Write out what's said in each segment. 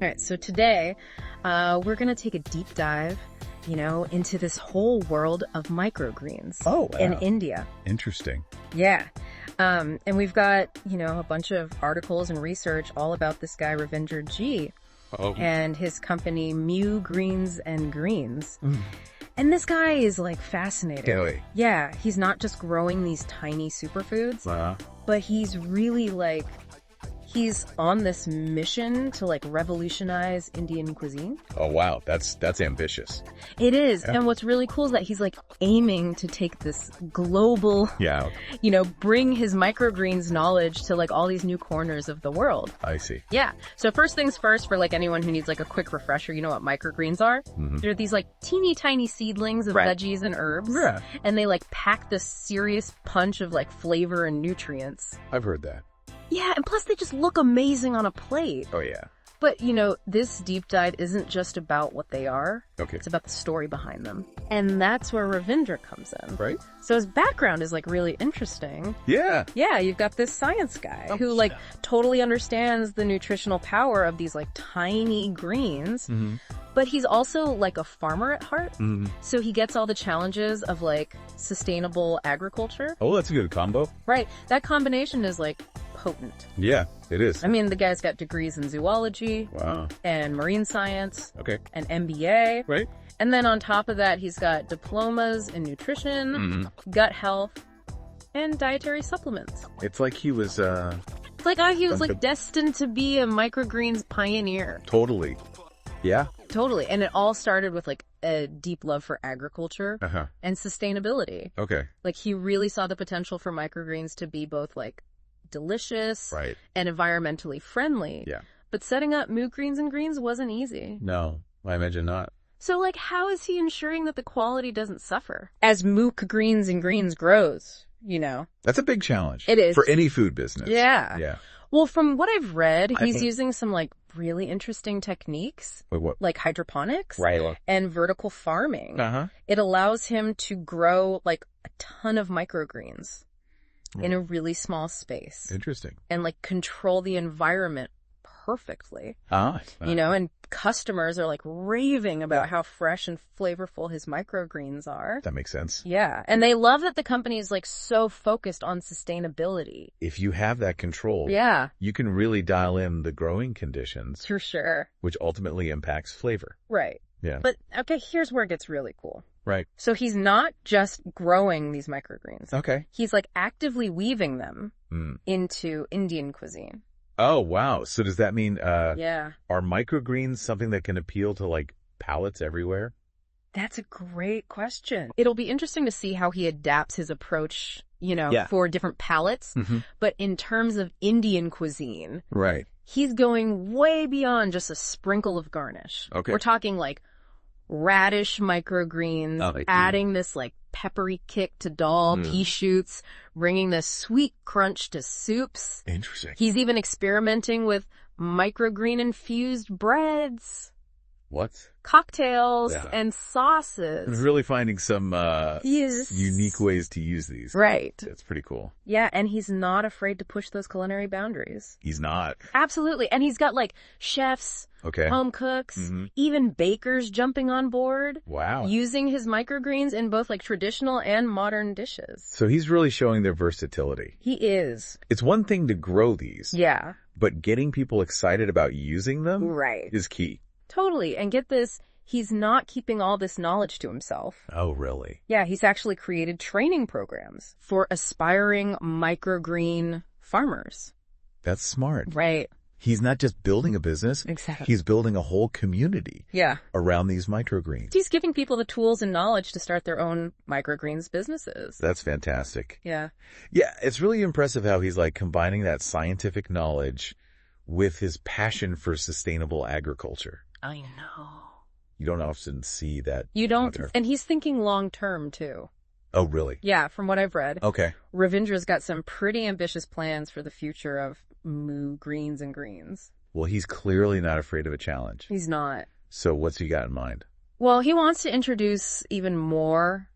All right, so today we're going to take a deep dive, into this whole world of microgreens in India. Interesting. Yeah. And we've got, a bunch of articles and research all about this guy, Ravindra G, and his company, Microgreens and Greens. And this guy is, fascinating. Really? Yeah, he's not just growing these tiny superfoods, but he's really, he's on this mission to, revolutionize Indian cuisine. Oh, wow. That's ambitious. It is. Yeah. And what's really cool is that he's, aiming to take this global, bring his microgreens knowledge to, all these new corners of the world. I see. Yeah. So first things first, for, anyone who needs, a quick refresher, you know what microgreens are? Mm-hmm. They're these, teeny tiny seedlings of veggies and herbs. Yeah. And they, pack this serious punch of, flavor and nutrients. I've heard that. Yeah, and plus they just look amazing on a plate. Oh, yeah. But, this deep dive isn't just about what they are. Okay. It's about the story behind them. And that's where Ravindra comes in. Right. So his background is, really interesting. Yeah. Yeah, you've got this science guy who, totally understands the nutritional power of these, tiny greens. Mm-hmm. But he's also, a farmer at heart. Mm-hmm. So he gets all the challenges of, sustainable agriculture. Oh, that's a good combo. Right. That combination is, potent. Yeah, it is. I mean, the guy's got degrees in zoology. Wow. And marine science. Okay. An MBA. Right. And then on top of that, he's got diplomas in nutrition, gut health, and dietary supplements. It's like he was, It's like he was destined to be a microgreens pioneer. Totally. Yeah. Totally. And it all started with a deep love for agriculture and sustainability. Okay. He really saw the potential for microgreens to be both delicious and environmentally friendly. Yeah. But setting up Microgreens and Greens wasn't easy. No, I imagine not. So, how is he ensuring that the quality doesn't suffer? As Microgreens and Greens grows, That's a big challenge. It is. For any food business. Yeah. Yeah. Well, from what I've read, he's using some, really interesting techniques. Wait, what? Like hydroponics. Right. And vertical farming. It allows him to grow, a ton of microgreens in a really small space. Interesting. And, control the environment perfectly. And customers are raving about how fresh and flavorful his microgreens are. That makes sense. Yeah. And they love that the company is so focused on sustainability. If you have that control, you can really dial in the growing conditions. For sure. Which ultimately impacts flavor. Right. Yeah. But okay, here's where it gets really cool. Right. So he's not just growing these microgreens. Okay. He's actively weaving them into Indian cuisine. Oh, wow. So does that mean, are microgreens something that can appeal to palates everywhere? That's a great question. It'll be interesting to see how he adapts his approach, for different palates. Mm-hmm. But in terms of Indian cuisine, right, he's going way beyond just a sprinkle of garnish. Okay. We're talking radish microgreens, adding this peppery kick to dal, pea shoots, bringing this sweet crunch to soups. Interesting. He's even experimenting with microgreen infused breads. What? Cocktails and sauces. And really finding some unique ways to use these. Right. That's pretty cool. Yeah, and he's not afraid to push those culinary boundaries. He's not. Absolutely. And he's got chefs, home cooks, even bakers jumping on board. Wow. Using his microgreens in both traditional and modern dishes. So he's really showing their versatility. He is. It's one thing to grow these. Yeah. But getting people excited about using them is key. Totally. And get this, he's not keeping all this knowledge to himself. Oh, really? Yeah, he's actually created training programs for aspiring microgreen farmers. That's smart. Right. He's not just building a business. Exactly. He's building a whole community around these microgreens. He's giving people the tools and knowledge to start their own microgreens businesses. That's fantastic. Yeah. Yeah, it's really impressive how he's combining that scientific knowledge with his passion for sustainable agriculture. I know. You don't often see that. You don't. And he's thinking long term, too. Oh, really? Yeah, from what I've read. Okay. Ravindra's got some pretty ambitious plans for the future of Microgreens and Greens. Well, he's clearly not afraid of a challenge. He's not. So what's he got in mind? Well, he wants to introduce even more,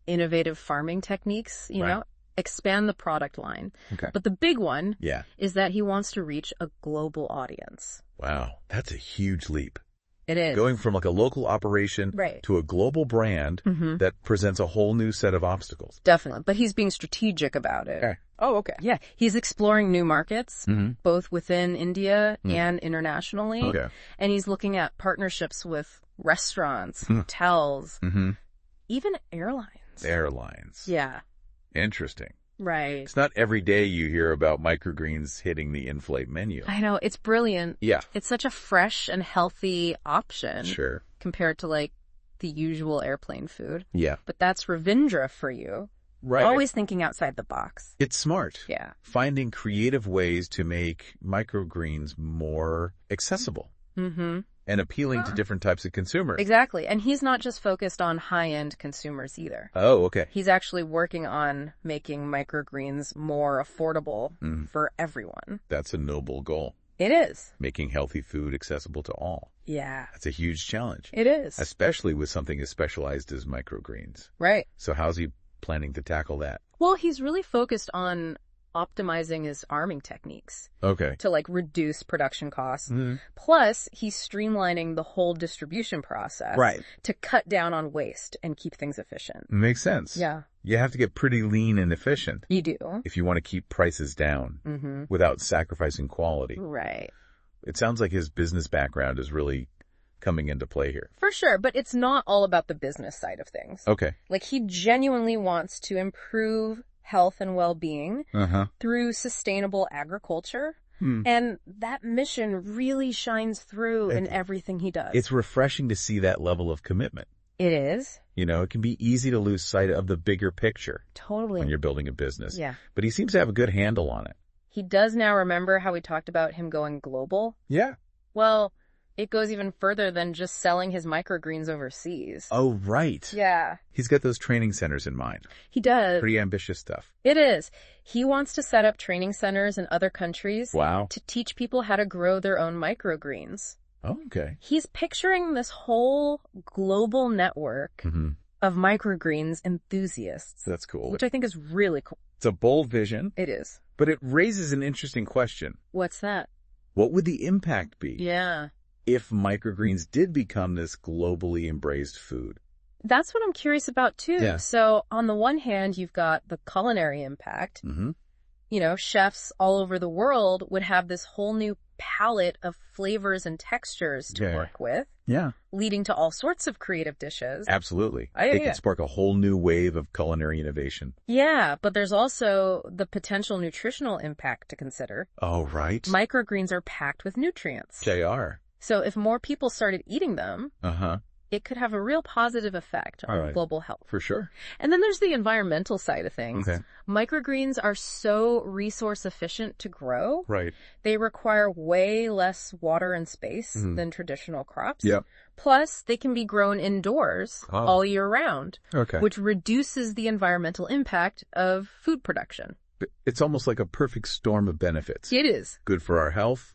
innovative farming techniques, you know, expand the product line. Okay. But the big one is that he wants to reach a global audience. Wow. That's a huge leap. It is. Going from like a local operation Right. to a global brand that presents a whole new set of obstacles. Definitely. But he's being strategic about it. Okay. Oh, okay. Yeah. He's exploring new markets, both within India and internationally. Okay. And he's looking at partnerships with restaurants, hotels, even airlines. Airlines. Yeah. Interesting. Right. It's not every day you hear about microgreens hitting the in-flight menu. I know. It's brilliant. Yeah. It's such a fresh and healthy option. Sure. Compared to like the usual airplane food. Yeah. But that's Ravindra for you. Right. Always thinking outside the box. It's smart. Yeah. Finding creative ways to make microgreens more accessible and appealing to different types of consumers. Exactly. And he's not just focused on high-end consumers either. Oh, okay. He's actually working on making microgreens more affordable for everyone. That's a noble goal. It is. Making healthy food accessible to all. Yeah. That's a huge challenge. It is. Especially with something as specialized as microgreens. Right. So how's he planning to tackle that? Well, he's really focused on optimizing his farming techniques Okay. to like reduce production costs. Plus, he's streamlining the whole distribution process to cut down on waste and keep things efficient. Makes sense. Yeah. You have to get pretty lean and efficient You do. if you want to keep prices down without sacrificing quality. Right. It sounds like his business background is really coming into play here. For sure, but it's not all about the business side of things. Okay. Like, he genuinely wants to improve health and well-being through sustainable agriculture. And that mission really shines through in everything he does. It's refreshing to see that level of commitment. It is. You know, it can be easy to lose sight of the bigger picture Totally. when you're building a business. Yeah. But he seems to have a good handle on it. He does now remember how we talked about him going global. Yeah. Well, it goes even further than just selling his microgreens overseas. Oh, right. Yeah. He's got those training centers in mind. He does. Pretty ambitious stuff. It is. He wants to set up training centers in other countries Wow. to teach people how to grow their own microgreens. Oh, okay. He's picturing this whole global network of microgreens enthusiasts. That's cool. Which I think is really cool. It's a bold vision, It is. but it raises an interesting question. What's that? What would the impact be Yeah. if microgreens did become this globally embraced food? That's what I'm curious about, too. Yeah. So on the one hand, you've got the culinary impact. You know, chefs all over the world would have this whole new palette of flavors and textures to work with, Yeah. leading to all sorts of creative dishes. Absolutely. Yeah, It yeah. could spark a whole new wave of culinary innovation. Yeah, but there's also the potential nutritional impact to consider. Oh, right. Microgreens are packed with nutrients. They are. So if more people started eating them, Uh-huh. it could have a real positive effect on All right. global health. For sure. And then there's the environmental side of things. Okay. Microgreens are so resource efficient to grow. Right. They require way less water and space than traditional crops. Yep. Plus, they can be grown indoors all year round, Okay. which reduces the environmental impact of food production. It's almost like a perfect storm of benefits. It is. Good for our health,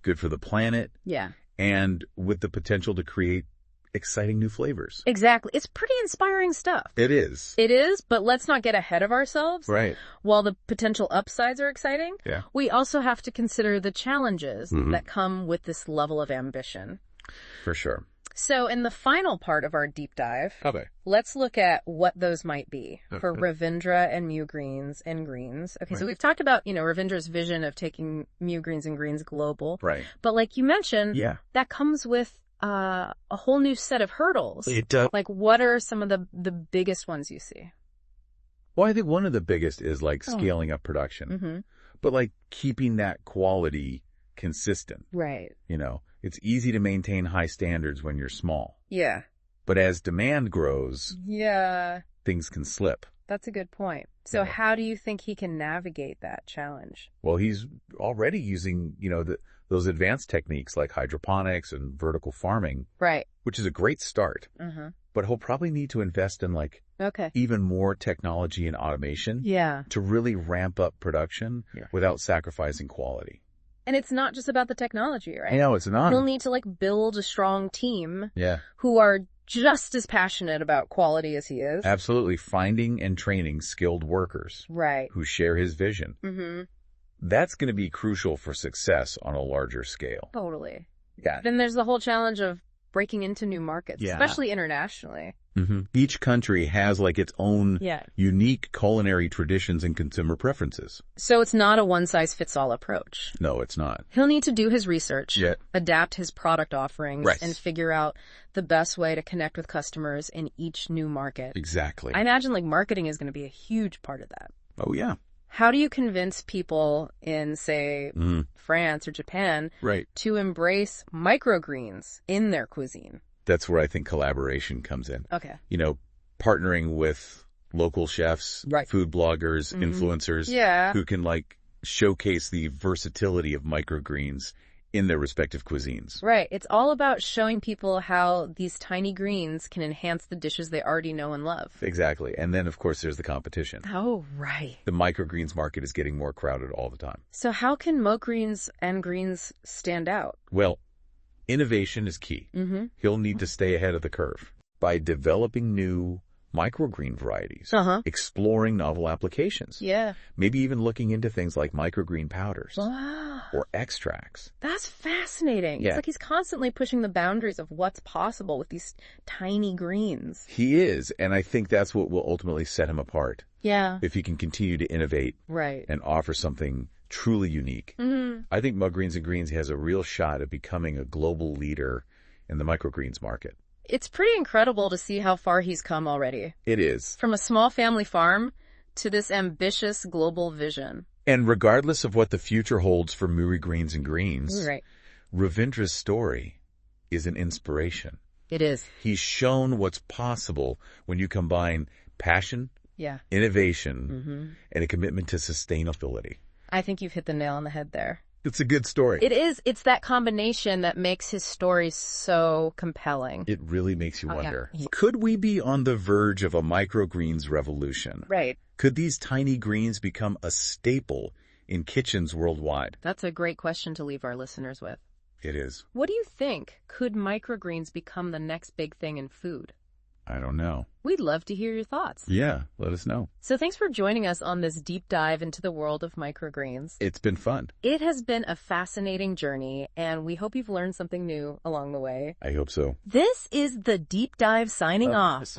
good for the planet, Yeah. and with the potential to create exciting new flavors. Exactly. It's pretty inspiring stuff. It is. It is, but let's not get ahead of ourselves. Right. While the potential upsides are exciting, Yeah. we also have to consider the challenges that come with this level of ambition. For sure. So in the final part of our deep dive, Okay. let's look at what those might be for Ravindra and Microgreens and Greens. Okay, so we've talked about, Ravindra's vision of taking Microgreens and Greens global. Right. But like you mentioned, Yeah. that comes with a whole new set of hurdles. It does. Like, what are some of the biggest ones you see? Well, I think one of the biggest is like scaling up production, but like keeping that quality consistent. Right. It's easy to maintain high standards when you're small, Yeah. but as demand grows, Yeah. things can slip. That's a good point. So how do you think he can navigate that challenge? Well, he's already using, those advanced techniques like hydroponics and vertical farming, Right. which is a great start, Uh-huh. but he'll probably need to invest in like Okay. even more technology and automation Yeah. to really ramp up production without sacrificing quality. And it's not just about the technology, right? I know, it's an honor. He'll need to like build a strong team Yeah, who are just as passionate about quality as he is. absolutely. Finding and training skilled workers Right. who share his vision. that's going to be crucial for success on a larger scale. Totally. Yeah. Then there's the whole challenge of breaking into new markets, Yeah. especially internationally. Each country has like its own Yeah. unique culinary traditions and consumer preferences. So it's not a one-size-fits-all approach. No, it's not. He'll need to do his research, Yeah. adapt his product offerings, Right. and figure out the best way to connect with customers in each new market. Exactly. I imagine like marketing is going to be a huge part of that. Oh, yeah. How do you convince people in, say, France or Japan Right. to embrace microgreens in their cuisine? That's where I think collaboration comes in. Okay. You know, partnering with local chefs, Right. food bloggers, influencers, Yeah. who can like showcase the versatility of microgreens in their respective cuisines. Right. It's all about showing people how these tiny greens can enhance the dishes they already know and love. Exactly. And then, of course, there's the competition. Oh, right. The microgreens market is getting more crowded all the time. So how can Microgreens and greens stand out? Well, innovation is key. He'll need to stay ahead of the curve by developing new microgreen varieties, exploring novel applications, Yeah. maybe even looking into things like microgreen powders Wow. or extracts. That's fascinating. Yeah. It's like he's constantly pushing the boundaries of what's possible with these tiny greens. He is, and I think that's what will ultimately set him apart, Yeah. if he can continue to innovate Right. and offer something truly unique. I think Microgreens and Greens has a real shot at becoming a global leader in the microgreens market. It's pretty incredible to see how far he's come already. It is. From a small family farm to this ambitious global vision. And regardless of what the future holds for Microgreens and Greens, Right. Ravindra's story is an inspiration. It is. He's shown what's possible when you combine passion, Yeah. innovation, and a commitment to sustainability. I think you've hit the nail on the head there. It's a good story. It is. It's that combination that makes his story so compelling. It really makes you Oh, yeah. wonder, could we be on the verge of a microgreens revolution? Right. Could these tiny greens become a staple in kitchens worldwide? That's a great question to leave our listeners with. It is. What do you think? Could microgreens become the next big thing in food? I don't know. We'd love to hear your thoughts. Yeah, let us know. So thanks for joining us on this deep dive into the world of microgreens. It's been fun. It has been a fascinating journey, and we hope you've learned something new along the way. I hope so. This is The Deep Dive signing off.